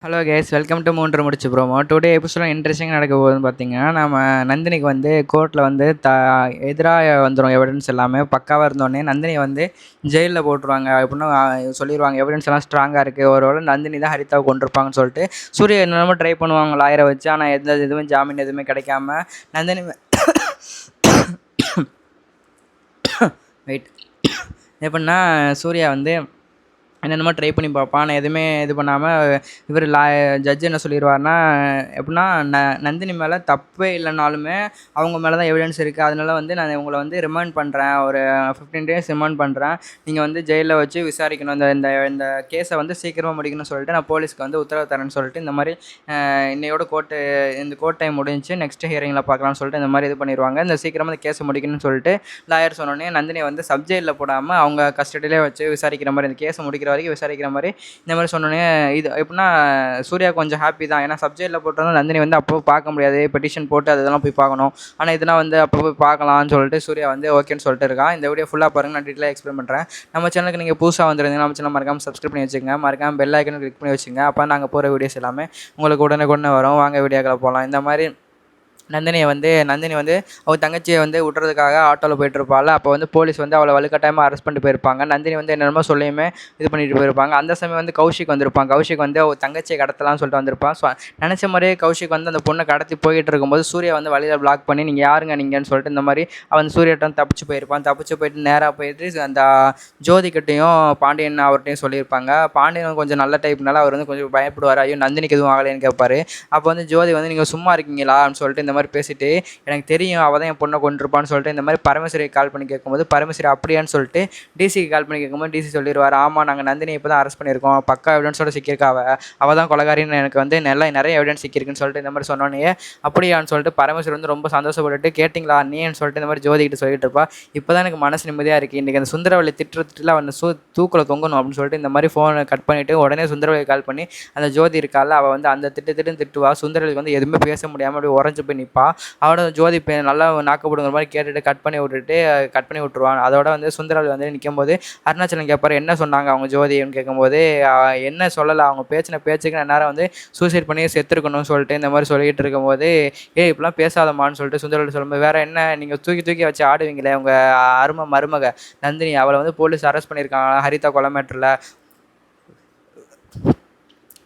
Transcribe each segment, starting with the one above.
Hello case, welcome to மூன்று முடிச்சு promo. Today episode interesting நடக்க போகுதுன்னு பார்த்தீங்கன்னா, நம்ம நந்தினிக்கு வந்து கோர்ட்டில் வந்து எதிராக வந்துடும் எவிடன்ஸ் எல்லாமே பக்காவாக இருந்தோடனே நந்தினியை வந்து ஜெயிலில் போட்டுருவாங்க. எப்படின்னா சொல்லிடுவாங்க எவிடன்ஸ் எல்லாம் ஸ்ட்ராங்காக இருக்குது, ஒருவேளை நந்தினி தான் ஹரிதாவை கொண்டிருப்பாங்கன்னு சொல்லிட்டு சூர்யா என்னென்னமோ ட்ரை பண்ணுவாங்க லாயரை வச்சு. ஆனால் எந்த எதுவும் ஜாமீன் எதுவுமே கிடைக்காம நந்தினி வெயிட் எப்படின்னா சூர்யா வந்து என்னென்னமோ ட்ரை பண்ணி பார்ப்பான். ஆனால் எதுவுமே இது பண்ணாமல் இவர் ஜட்ஜ் என்ன சொல்லிடுவார்னா, எப்படின்னா நந்தினி மேலே தப்பே இல்லைனாலுமே அவங்க மேலே தான் எவிடன்ஸ் இருக்குது, அதனால வந்து நான் உங்களை வந்து ரிமாண்ட் பண்ணுறேன், ஒரு 15 days ரிமாண்ட் பண்ணுறேன், நீங்கள் வந்து ஜெயிலில் வச்சு விசாரிக்கணும், இந்த இந்த இந்த கேஸை வந்து சீக்கிரமாக முடிக்கணும்னு சொல்லிட்டு நான் போலீஸ்க்கு வந்து உத்தரவு தரேன்னு சொல்லிட்டு இந்த மாதிரி இன்னையோட இந்த கோர்ட் டைம் முடிஞ்சு நெக்ஸ்ட் ஹியரிங்கில் பார்க்கலாம்னு சொல்லிட்டு இந்த மாதிரி இது பண்ணிடுவாங்க. இந்த சீக்கிரமாக இந்த கேஸை முடிக்கணும்னு சொல்லிட்டு லாயர் சொன்னோடனே நந்தினி வந்து சப்ஜெக்டில் போடாமல் அவங்க கஸ்டடியிலே வச்சு விசாரிக்கிற மாதிரி, இந்த கேஸை முடிக்கிற வரைக்கும் விசாரிக்கிற மாதிரி இந்த மாதிரி சொன்னோன்னே இது எப்படின்னா சூர்யா கொஞ்சம் ஹாப்பி தான். ஏன்னா சப்ஜெக்டில் போட்டோம்னா நந்தினி வந்து அப்போ பார்க்க முடியாது, பெட்டிஷன் போட்டு அதெல்லாம் போய் பார்க்கணும். ஆனால் இதெல்லாம் வந்து அப்போ போய் பார்க்கலாம்னு சொல்லிட்டு சூர்யா வந்து ஓகேன்னு சொல்லிட்டு இருக்கான். இந்த வீடியோ ஃபுல்லாக பாருங்கள், நான் டீட்டெயிலாக எக்ஸ்பிளைன் பண்ணுறேன். நம்ம சேனலுக்கு நீங்கள் புதுசாக வந்துருந்தீங்கன்னா நம்ம சேனல் மறக்காமல் சப்ஸ்கிரைப் பண்ணி வச்சுங்க, மறக்காமல் பெல் ஐக்கனை கிளிக் பண்ணி வச்சுங்க. அப்போ நாங்கள் போகிற வீடியோஸ் எல்லாமே உங்களுக்கு உடனே வரும். வாங்க வீடியோக்களை போகலாம். இந்த மாதிரி நந்தினி வந்து அவள் தங்கச்சியை வந்து விட்டுறதுக்காக ஆட்டோவில் போயிட்டுருப்பாள். அப்போ வந்து போலீஸ் வந்து அவளை வலுக்கட்டாயமாக அரெஸ்ட் பண்ணிட்டு போயிருப்பாங்க. நந்தினி வந்து என்னென்னமோ சொல்லியுமே இது பண்ணிட்டு போயிருப்பாங்க. அந்த சமயம் வந்து கௌஷிக் வந்திருப்பான். கௌஷிக் வந்து அவள் தங்கச்சியை கடத்தலாம்னு சொல்லிட்டு வந்திருப்பான். ஸோ நினச்ச மாதிரியே கௌஷிக் வந்து அந்த பொண்ணை கடத்தி போயிட்டு இருக்கும்போது சூர்யா வந்து வழியில் பிளாக் பண்ணி நீங்கள் யாருங்க நீங்கன்னு சொல்லிட்டு இந்த மாதிரி அவன் சூர்யாட்டம் தப்பிச்சு போயிருப்பான். தப்பிச்சு போயிட்டு நேராக போயிட்டு அந்த ஜோதிக்கிட்டையும் பாண்டியன் அவர்கிட்டையும் சொல்லியிருப்பாங்க. பாண்டியன் கொஞ்சம் நல்ல டைப்னால அவர் வந்து கொஞ்சம் பயப்படுவார். ஐயோ நந்தினிக்கு எதுவும் ஆகலைன்னு கேட்பாரு. அப்போ வந்து ஜோதி வந்து நீங்கள் சும்மா இருக்கீங்களா அப்படின்னு சொல்லிட்டு இந்த மாதிரி பேசிட்டு, எனக்கு தெரியும் அவள் தான் என் பொண்ணை கொண்டிருப்பான்னு சொல்லிட்டு இந்த மாதிரி பரமேஸ்வரிக்கு கால் பண்ணி கேட்கும்போது பரமேஸ்வரி அப்படியான்னு சொல்லிட்டு டிசிக்கு கால் பண்ணி கேட்கும்போது டிசி சொல்லிடுவார், ஆமாம் நாங்கள் நந்தினி இப்போ தான் அரெஸ்ட் பண்ணியிருக்கோம், பக்கா எவிடன்ஸோட சிக்கியிருக்கா, அவள் தான் கொலகாரின்னு எனக்கு வந்து நிறைய எவிடன்ஸ் சிக்கியிருக்குன்னு சொல்லிட்டு இந்த மாதிரி சொன்னோன்னே அப்படியான்னு சொல்லிட்டு பரமேஸ்வரி வந்து ரொம்ப சந்தோஷப்பட்டுட்டு கேட்டிங்களா நீன்னு சொல்லிட்டு இந்த மாதிரி ஜோதிக்கிட்டு சொல்லிட்டு இருப்பா. இப்போ தான் எனக்கு மனசு நிம்மதியாக இருக்குது, இன்றைக்கி அந்த சுந்தரவள்ளி திட்டுல அவன் தூக்கில் தொங்கணும் அப்படின்னு சொல்லிட்டு இந்த மாதிரி ஃபோனை கட் பண்ணிவிட்டு உடனே சுந்தரவள்ளி கால் பண்ணி அந்த ஜோதி இருக்கால அவள் வந்து அந்த திட்டுன்னு திட்டுவா. சுந்தரவள்ளிக்கு வந்து எதுவுமே பேச முடியாமல் அப்படி உறைஞ்சு போய் நிற்பா. அவட ஜோதி நல்லா நாக்கப்படுங்கிற மாதிரி கேட்டுட்டு கட் பண்ணி விட்டுருவான். அதோட வந்து சுந்தரவள்ளி வந்து நிற்கும் போது அருணாச்சலம் கேட்பாரு, என்ன சொன்னாங்க அவங்க ஜோதின்னு கேட்கும்போது என்ன சொல்லலை, அவங்க பேச்சுக்கு நேரம் வந்து சூசைட் பண்ணி செத்துருக்கணும்னு சொல்லிட்டு இந்த மாதிரி சொல்லிட்டு இருக்கும்போது இப்படிலாம் பேசாதமான்னு சொல்லிட்டு சுந்தரவள்ளி சொல்லும்போது வேற என்ன நீங்கள் தூக்கி வச்சு ஆடுவீங்களே உங்கள் மருமக நந்தினி, அவளை வந்து போலீஸ் அரெஸ்ட் பண்ணியிருக்காங்க ஹரிதா கொலை மேட்டரில்,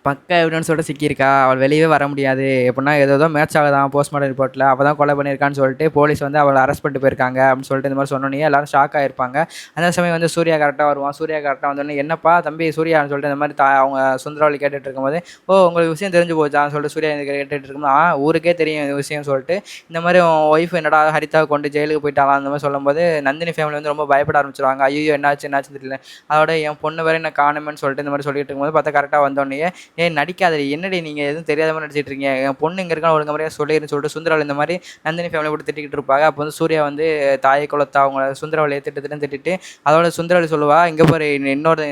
பக்கா எவிடன்ஸோட சிக்கியிருக்கா, அவள் வெளியே வர முடியாது, எப்படின்னா ஏதோ மேட்ச் ஆகுதான் போஸ்ட்மார்ட்டம் ரிப்போர்ட்டில், அவள் தான் கொலை பண்ணியிருக்கான்னு சொல்லிட்டு போலீஸ் வந்து அவளை அரெஸ்ட் பண்ணிட்டு போயிருக்காங்க அப்படின்னு சொல்லிட்டு இந்த மாதிரி சொன்னோன்னே எல்லாரும் ஷாக் ஆகிருப்பாங்க. அந்த சமயம் வந்து சூர்யா கரெக்டாக வருவான். சூர்யா கரெக்டாக வந்தோடனே என்னப்பா தம்பி சூர்யான்னு சொல்லிட்டு இந்த மாதிரி அவங்க சுந்தரவள்ளி கேட்டுட்டு இருக்கும்போது உங்களுக்கு விஷயம் தெரிஞ்சு போச்சான்னு சொல்லிட்டு சூர்யா கேட்டுட்டு இருக்கும்போது ஊருக்கே தெரியும் இந்த விஷயம் சொல்லிட்டு இந்த மாதிரி ஒய்ஃப் என்னடா ஹரிதாவை கொண்டு ஜெயிலுக்கு போயிட்டாலாம் அந்த மாதிரி சொல்லும்போது நந்தினி ஃபேமிலி வந்து ரொம்ப பயப்பட ஆரம்பிச்சிருவாங்க. ஐயோ என்னாச்சு தெரியல, அதோட என் பொண்ணு வேறு என்ன காணுமேன்னு சொல்லிட்டு இந்த மாதிரி சொல்லிட்டு இருக்கும்போது பார்த்தா கரெக்டாக வந்தோடனே நடிக்காதடி என்னடி நீங்கள் எதுவும் தெரியாத மாதிரி நடிச்சிட்டு இருக்கீங்க, என் பொண்ணு இங்கே இருக்கான்னு ஒழுங்கு மாதிரியாக சொல்லிடுன்னு சொல்லிட்டு சுந்தரவள்ளி இந்த மாதிரி நந்தினி ஃபேமிலி போட்டு திட்டிக்கிட்டு இருப்பாங்க. அப்போ வந்து சூர்யா வந்து தாயை குலத்தை அவங்க சுந்தரவள்ளியை திட்டிட்டு அதோட சுந்தரவள்ளி சொல்லுவா, இங்கே போகிற இன்னொரு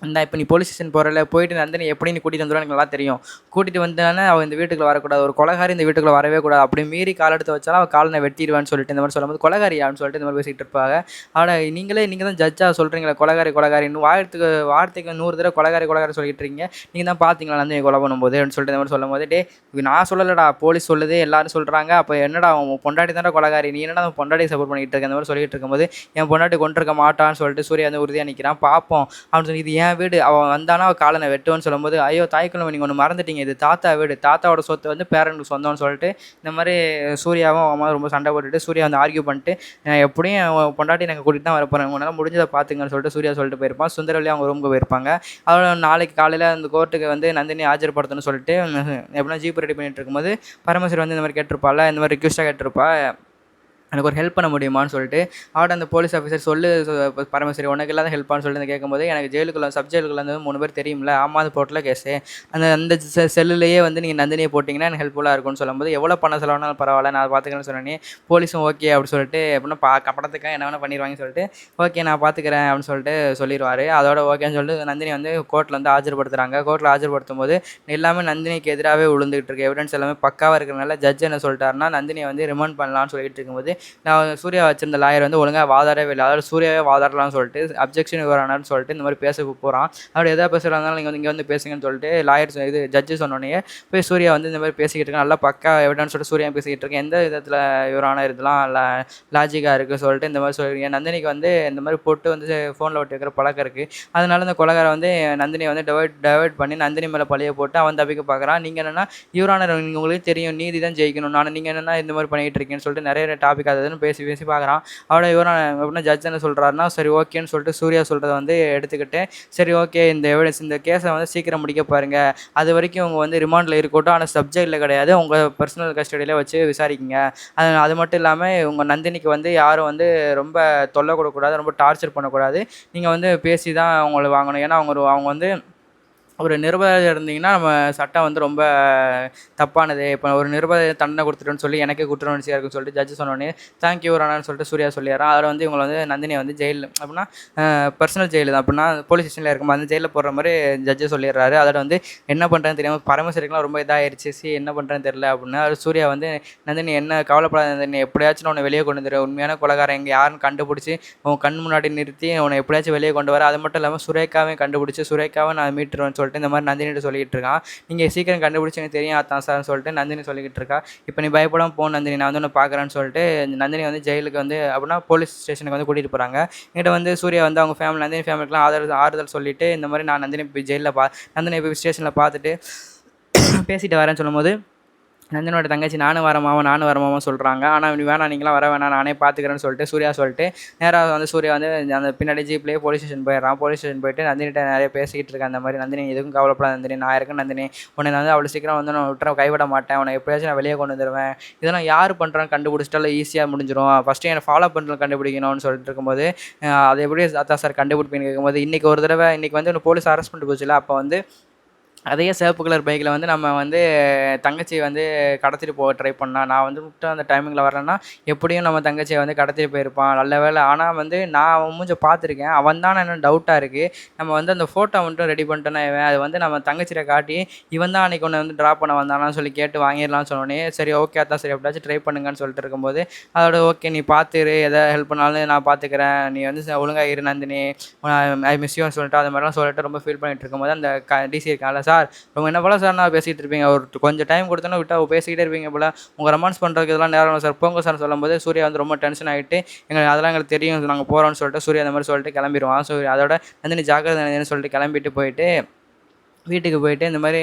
இந்த இப்போ நீ போலீஸ் ஸ்டேஷன் போகிறல போயிட்டு நந்தினி எப்படி நீ கூட்டிகிட்டு வந்துடும் எனக்கு நல்லா தெரியும், கூட்டிகிட்டு வந்தானே அவள் இந்த வீட்டுக்குள்ள வரக்கூடாது, ஒரு கொலகாரி இந்த வீட்டுக்குள்ள வரவே கூடாது, அப்படி மீறி கால் எடுத்து வச்சாலும் அவள் காலை நான் வெட்டிடுவான்னு சொல்லிட்டு இந்த மாதிரி சொல்லும்போது கொலகாரியான்னு சொல்லிட்டு இந்த மாதிரி பேசிகிட்டு இருப்பாங்க. அவட நீங்கள் தான் ஜட்ஜாக சொல்கிறீங்களா கொலகாரின்னு வார்த்தைக்கு 100 தடவை கொலகாரி சொல்லிட்டு இருக்கீங்க, நீங்கள் தான் பார்த்தீங்களா நந்தினி கொலை பண்ணும்போது அப்படின்னு சொல்லிட்டு இந்த மாதிரி சொல்லும் போது நான் சொல்லலடா போலீஸ் சொல்லுது எல்லாரும் சொல்கிறாங்க, அப்போ என்னடா அவன் பொண்டாட்டி தானே கொலகாரி, நீ என்னடா அவன் பொண்டாட்டி சப்போர்ட் பண்ணிகிட்டு இருக்க அந்த மாதிரி சொல்லிட்டு இருக்கும்போது என் பொண்டாட்டி கொண்டிருக்க மாட்டான்னு சொல்லிட்டு சூர்யா வந்து உறுதியாக நிற்கிறான். பார்ப்போம் அப்படின்னு சொல்லி இது ஏன் வீடு, அவன் வந்தானா அவள் காலனை வெட்டுவோன்னு சொல்லும்போது ஐயோ தாய்க்குள்ள நீங்கள் ஒன்று மறந்துட்டீங்க, இது தாத்தா வீடு, தாத்தாவோட சொத்து வந்து பேரனுக்கு சொந்தம்னு சொல்லிட்டு இந்த மாதிரி சூர்யாவும் அவன் ரொம்ப சண்டை போட்டுட்டு சூர்யா வந்து ஆர்கியூ பண்ணிட்டு எப்படியும் பொண்டாட்டி நாங்கள் கூட்டிகிட்டு தான் வரப்போகிறேன், உங்களால் முடிஞ்சதை பார்த்துங்கன்னு சொல்லிட்டு சூர்யா சொல்லிட்டு போயிருப்பான். சுந்தரவள்ளி அவங்க ரூமுக்கு போயிருப்பாங்க. அதோட நாளைக்கு காலையில் அந்த கோர்ட்டுக்கு வந்து நந்தினி ஆஜர்படுத்தணும்னு சொல்லிட்டு எப்படின்னா ஜீப் ரெடி பண்ணிட்டு இருக்கும்போது பரமேஸ்வரி வந்து இந்த மாதிரி கேட்டிருப்பாள், இந்த மாதிரி ரிக்வெஸ்ட்டாக கேட்டிருப்பா, எனக்கு ஒரு ஹெல்ப் பண்ண முடியுமான்னு சொல்லிட்டு அவட அந்த போலீஸ் ஆஃபீஸர் பரமேஸ்வரி உனக்கு இல்லாத ஹெல்ப்பான்னு சொல்லிட்டு கேட்கும்போது எனக்கு சப் ஜெயிலுக்குள்ள வந்து 3 பேர் தெரியும்ல, ஆமாம் அது போட்டில் கேஸு அந்த செல்லுலேயே வந்து நீங்கள் நந்தினியை போட்டிங்கன்னா எனக்கு ஹெல்ப்ஃபுல்லாக இருக்கும்னு சொல்லும்போது எவ்வளோ பணம் செலவானாலும் பரவாயில்ல நான் பார்த்துக்கிறேன்னு சொன்னேன். போலீஸும் ஓகே அப்படின்னு சொல்லிட்டு எப்படின்னா கப்படத்துக்காக என்ன வேணால் பண்ணிடுவாங்கன்னு சொல்லிட்டு ஓகே நான் பார்த்துக்கிறேன் அப்படின்னு சொல்லிட்டு சொல்லிடுவார். அதோட ஓகேன்னு சொல்லிட்டு நந்தினி வந்து கோர்ட்டில் வந்து ஆஜர்படுத்துகிறாங்க. கோர்ட்டில் ஆஜர்படுத்தும் போது எல்லாமே நந்தினிக்கு எதிராகவே விழுந்துகிட்டு இருக்கு, எவிடன்ஸ் எல்லாமே பக்காவாக இருக்கிறனால ஜட்ஜ் என்ன சொல்லிட்டாருன்னா நந்தினியை வந்து ரிமாண்ட் பண்ணலான்னு சொல்லிட்டு இருக்கும்போது நான் சூர்யா வச்சிருந்த லாயர் வந்து ஒழுங்காக வாதாடவே இல்லை. அதாவது சூர்யாவே வாதாடலாம்னு சொல்லிட்டு அப்ஜெக்ஷன் யுவர் சொல்லிட்டு இந்த மாதிரி பேச போகிறான். அப்படி எதாவது பேசுகிறாங்க நீங்கள் வந்து இங்கே வந்து பேசுங்கன்னு சொல்லிட்டு லாயர் இது ஜட்ஜு சொன்னோடனே போய் சூர்யா வந்து இந்த மாதிரி பேசிக்கிட்டு இருக்கேன், நல்லா பக்கா எவிடன்ஸ் சொல்லிட்டு சூர்யா பேசிக்கிட்டு இருக்கேன், எந்த விதத்தில் யுவர் ஆனர் இதெல்லாம் லாஜிக்காக இருக்குது சொல்லிட்டு இந்த மாதிரி சொல்லிருக்கீங்க. நந்தினிக்கு வந்து இந்த மாதிரி போட்டு வந்து ஃபோனில் ஒட்டி வைக்கிற பழக்கம் இருக்குது. அதனால இந்த கொலைகாரன் வந்து நந்தினியை வந்து டைவர்ட் பண்ணி நந்தினி மேலே பழிய போட்டு அவன் தப்பிக்க பார்க்குறான். நீங்கள் என்னென்னா யுவர் ஆனர் உங்களுக்கு தெரியும் நீதி தான் ஜெயிக்கணும், ஆனால் நீங்கள் என்னென்னா இந்த மாதிரி பண்ணிகிட்டு இருக்கீங்கன்னு சொல்லிட்டு நிறைய டாபிக் அதுன்னு பேசி பேசி பார்க்குறான். அவட யுவர் ஆனர் எப்படின்னா ஜட்ஜ் என்ன சொல்கிறாருன்னா சரி ஓகேன்னு சொல்லிட்டு சூர்யா சொல்கிறத வந்து எடுத்துக்கிட்டு சரி ஓகே இந்த எவிடன்ஸ் இந்த கேஸை வந்து சீக்கிரம் முடிக்க பாருங்கள், அது வரைக்கும் அவங்க வந்து ரிமாண்டில் இருக்கட்டும், ஆனால் சப்ஜெக்டில் கிடையாது, உங்கள் பர்சனல் கஸ்டடியில் வச்சு விசாரிக்கிங்க. அது மட்டும் இல்லாமல் உங்கள் நந்தினிக்கு வந்து யாரும் வந்து ரொம்ப தொல்லை கொடுக்கக்கூடாது, ரொம்ப டார்ச்சர் பண்ணக்கூடாது, நீங்கள் வந்து பேசி தான் அவங்கள வாங்கணும். ஏன்னா அவங்க வந்து ஒரு நிர்பதையாக இருந்தீங்கன்னா நம்ம சட்டம் வந்து ரொம்ப தப்பானது. இப்போ ஒரு நிர்பதை தண்டனை கொடுத்துட்டோன்னு சொல்லி எனக்கே குற்ற உணர்ச்சியாக இருக்குன்னு சொல்லிட்டு ஜட்ஜு சொன்னோடனே தேங்க்யூ ஆனான்னு சொல்லிட்டு சூர்யா சொல்லிடுறான். அதில் வந்து இவங்களை வந்து நந்தினியை வந்து ஜெயில் அப்படின்னா பர்சனல் ஜெயில் தான், அப்படின்னா போலீஸ் ஸ்டேஷனில் இருக்கும்போது அந்த ஜெயிலில் போடுற மாதிரி ஜட்ஜு சொல்லிடுறாரு. அதில் வந்து என்ன பண்ணுறேன்னு தெரியாமல் பரமேஸ்வரிக்கெலாம் ரொம்ப இதாகிடுச்சு, என்ன பண்ணுறேன்னு தெரில அப்படின்னா அது சூர்யா வந்து நந்தினி என்ன கவலைப்படாத நந்தினி, எப்படியாச்சும் நான் உன்னை வெளியே கொண்டு வந்துடுறேன், உண்மையான கொலைகாரன் எங்கே யாருன்னு கண்டுபிடிச்சி உன் கண் முன்னாடி நிறுத்தி உன்னை எப்படியாச்சும் வெளியே கொண்டு வர, அது மட்டும் இல்லாமல் சுரேக்காவே கண்டுபிடிச்சி சுரேக்காவை நான் மீட்டுருவேன்னு சொல்லிட்டு இந்த மாதிரி நந்தினிட்டு சொல்லிக்கிட்டு இருக்கான். நீங்கள் சீக்கிரம் கண்டுபிடிச்சி எனக்கு தெரியும் அதான் சார்னு சொல்லிட்டு நந்தினி சொல்லிக்கிட்டு இருக்கா. இப்போ நீ பயப்படாமல் போ நந்தினி, நான் வந்து உன்னை பார்க்குறேன்னு சொல்லிட்டு நந்தினி வந்து ஜெயிலுக்கு வந்து அப்படின்னா போலீஸ் ஸ்டேஷனுக்கு வந்து கூட்டிகிட்டு போகிறாங்க. என்கிட்ட வந்து சூர்யா வந்து அவங்க ஃபேமிலி நந்தினி ஃபேமிலிக்கெலாம் ஆறுதல் சொல்லிவிட்டு இந்த மாதிரி நான் நந்தினி போய் ஜெயிலில் நந்தினி போய் ஸ்டேஷனில் பார்த்துட்டு பேசிட்டு வரேன்னு சொல்லும்போது நந்தினோட தங்கச்சி நானும் வரமாமா சொல்கிறாங்க. ஆனால் இப்படி வேணாம் நீங்களாம் வர வேணாம் நானே பார்த்துக்கிறேன்னு சொல்லிட்டு சூர்யா சொல்லிட்டு நேராக வந்து சூர்யா வந்து அந்த பின்னாடி ஜீப்லேயே போலீஸ் ஸ்டேஷன் போயிடுறான். போலீஸ் ஸ்டேஷன் போயிட்டு நந்தினிட்ட நிறைய பேசிக்கிட்டு இருக்கேன். அந்த மாதிரி நந்தினி எதுவும் கவலைப்படாத நந்தினி, நான் இருக்கேன் நந்தினி, உன்னை வந்து அவ்வளோ சீக்கிரம் வந்து நான் விட்டுற கைவிட மாட்டேன், உன்னை எப்படியாச்சும் நான் வெளியே கொண்டு வந்துடுவேன், இதெல்லாம் யார் பண்ணுறான்னு கண்டுபிடிச்சிட்டாலும் ஈஸியாக முடிஞ்சிடும், ஃபஸ்ட்டு என்னை ஃபாலோ பண்ணுறது கண்டுபிடிக்கணும்னு சொல்லிட்டு இருக்கும்போது அது எப்படி அதான் சார் கண்டுபிடிப்பேன்னு கேட்கும்போது இன்றைக்கி ஒரு தடவை இன்றைக்கி வந்து ஒன்று போலீஸ் அரெஸ்ட் பண்ணிட்டு போச்சுல, அப்போ வந்து அதே சிவப்பு கலர் பைக்கில் வந்து நம்ம வந்து தங்கச்சியை வந்து கடத்திட்டு போக ட்ரை பண்ணால், நான் வந்து விட்டு அந்த டைமிங்கில் வரேன்னா எப்படியும் நம்ம தங்கச்சியை வந்து கடத்திட்டு போயிருப்பான், நல்ல வேலை. ஆனால் வந்து நான் அவன் மூஞ்ச பார்த்துருக்கேன், அவன் தான் என்ன டவுட்டாக இருக்குது. நம்ம வந்து அந்த ஃபோட்டோ மட்டும் ரெடி பண்ணிட்டோன்னா இவன் அது வந்து நம்ம தங்கச்சியை காட்டி இவன் தான் அன்றைக்கி ஒன்று வந்து ட்ராப் பண்ண வந்தானான்னு சொல்லி கேட்டு வாங்கிடலாம்னு சொன்னோன்னே சரி ஓகே அதான் சரி எப்படியாச்சும் ட்ரை பண்ணுங்கன்னு சொல்லிட்டு இருக்கும்போது அதோட ஓகே நீ பார்த்துரு, எதாவது ஹெல்ப் பண்ணாலும் நான் பார்த்துக்கிறேன், நீ வந்து ஒழுங்காக இரு நந்தினி, ஐ மிஸ் யூன்னு சொல்லிட்டு அது மாதிரிலாம் சொல்லிட்டு ரொம்ப ஃபீல் பண்ணிட்டு இருக்கும்போது அந்த டிசி இருக்கான்ல சார் ரொம்ப என்ன போல சார் நான் பேசிகிட்டு இருப்பீங்க, ஒரு கொஞ்சம் டைம் கொடுத்தோன்னா விட்டால் பேசிக்கிட்டே இருப்பீங்க போல், உங்கள் ரொமான்ஸ் பண்ணுறதுக்கு இதெல்லாம் நேரம் இல்லை சார் போங்க சார் சொல்லும்போது சூர்யா வந்து ரொம்ப டென்ஷன் ஆகிட்டு அதெல்லாம் எங்களுக்கு தெரியும் நாங்கள் போகிறோம்னு சொல்லிட்டு சூர்யா அந்த மாதிரி சொல்லிட்டு கிளம்பிடுவான். ஸோ அதோட நந்தினி ஜாக்கிரதை சொல்லிட்டு கிளம்பிட்டு போயிட்டு வீட்டுக்கு போயிட்டு இந்த மாதிரி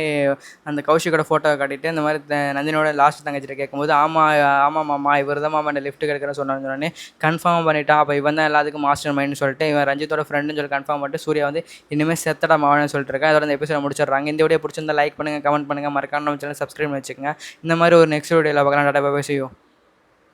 அந்த கௌஷிக்கோட ஃபோட்டோவை காட்டிட்டு இந்த மாதிரி நந்தினியோட லாஸ்ட் தங்கச்சிட்ட கேட்கும்போது ஆமாம் மாமா இவர் தான் மாமா இந்த லிஃப்ட் கிடைக்கிறேன்னு சொன்னோன்னே கன்ஃபார்ம் பண்ணிட்டான், அப்போ இவன் தான் எல்லாத்துக்கும் மாஸ்டர் மைண்ட்னு சொல்லிட்டு இவன் ரஞ்சித்தோட ஃப்ரெண்டுன்னு சொல்லி கன்ஃபார்ம் பண்ணிட்டு சூர்யா வந்து இனிமேல் செத்தடா மாவனு சொல்லிட்டு இருக்கேன். அதோட இந்த எபிசோட முடிச்சிடுறாங்க. இந்த வீடியோ பிடிச்சிருந்தா லைக் பண்ணுங்கள், கமெண்ட் பண்ணுங்கள், மறக்காம நம்ம சேனல் சப்ஸ்கிரைப் பண்ணி வச்சுக்கோங்க. இந்த மாதிரி ஒரு நெக்ஸ்ட் வீடியோவில் பார்க்கலாம். Tata bye bye, see you.